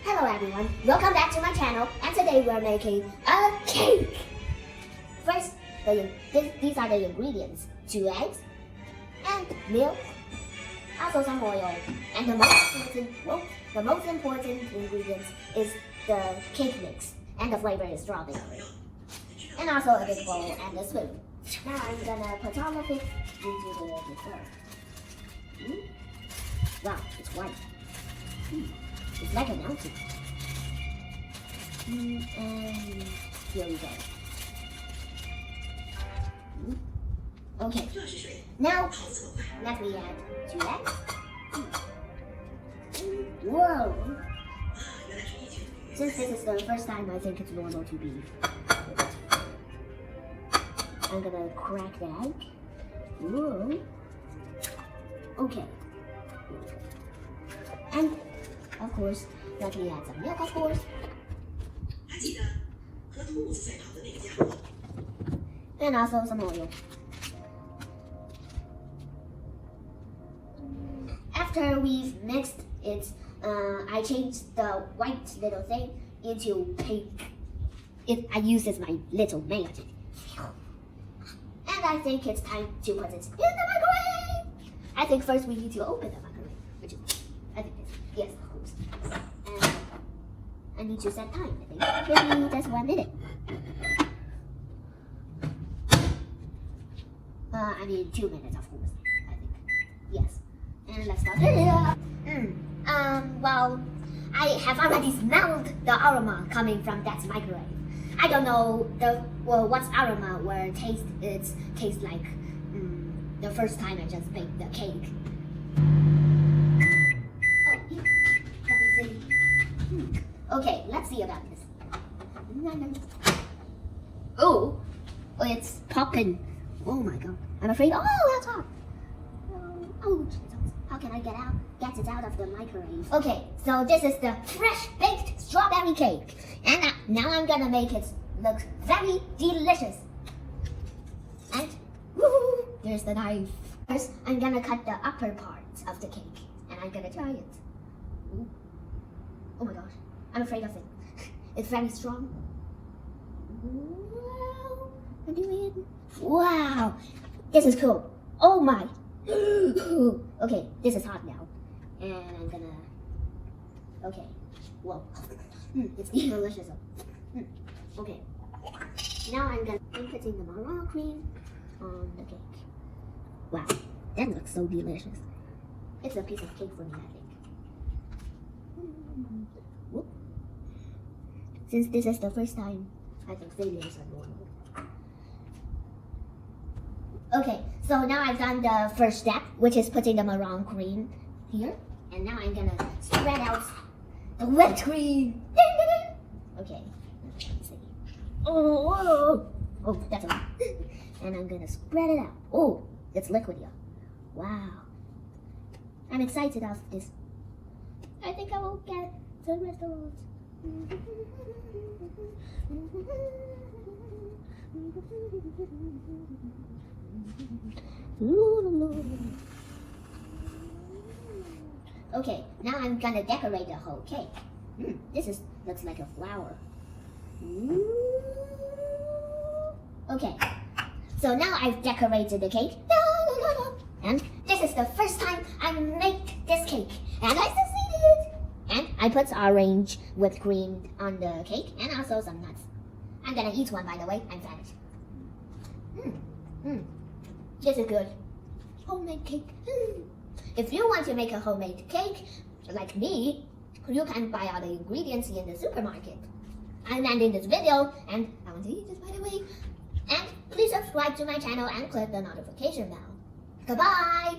Hello everyone, welcome back to my channel, and today we're making a cake. First, these are the ingredients: 2 eggs and milk, also some oil, and the most important ingredient is the cake mix, and the flavor is strawberry, and also a big bowl and a spoon. Now I'm gonna put all of it into the mixer. Wow, it's white. It's like a mountain. And here we go. Okay, now let me add 2 eggs. Whoa! Since this is the first time, I think it's normal to be. I'm gonna crack the egg. Whoa! Okay. And of course, let me add some milk, of course. And also some oil. After we've mixed it, I changed the white little thing into pink. I use as my little magic. And I think it's time to put it in the microwave. I think first we need to open the microwave, which is, I think this, yes, of course. And I need to set time, I think. Maybe just 1 minute. I mean 2 minutes, of course, I think. Yes. And let's start it. Well, I have already smelled the aroma coming from that microwave. I don't know what's aroma where it tastes like the first time I just baked the cake. Oh, yeah. Let me see. Okay, let's see about this. Oh, it's popping. Oh my god. I'm afraid. Oh, that's hot. Oh, how can I get it out of the microwave? Okay, so this is the fresh baked strawberry cake. And now I'm gonna make it look very delicious. And woohoo, there's the knife. First, I'm gonna cut the upper part of the cake. And I'm gonna try it. Ooh. Oh my gosh, I'm afraid of it. It's very strong. Wow, I'm doing it. Wow, this is cool. Oh my. Okay, this is hot now. And I'm gonna... Okay, whoa. It's delicious. Okay, now I'm putting the marron cream on the cake. Wow, that looks so delicious. It's a piece of cake for me, I think. Whoop. Since this is the first time, I think failures are normal. Okay, so now I've done the first step, which is putting the marron cream here. And now I'm gonna spread out the whipped cream. Okay, let's see. Oh, that's a lot. And I'm gonna spread it out. Oh, it's liquid here. Wow. I'm excited of this. I think I will get the restaurant. Okay, now I'm gonna decorate the whole cake. This looks like a flower. Okay, so now I've decorated the cake. And this is the first time I make this cake. And I succeeded! And I put orange whipped cream on the cake and also some nuts. I'm gonna eat one, by the way. I'm famished. This is good. Homemade cake. If you want to make a homemade cake, like me, you can buy all the ingredients in the supermarket. I'm ending this video, and I want to eat this, by the way. And please subscribe to my channel and click the notification bell. Goodbye!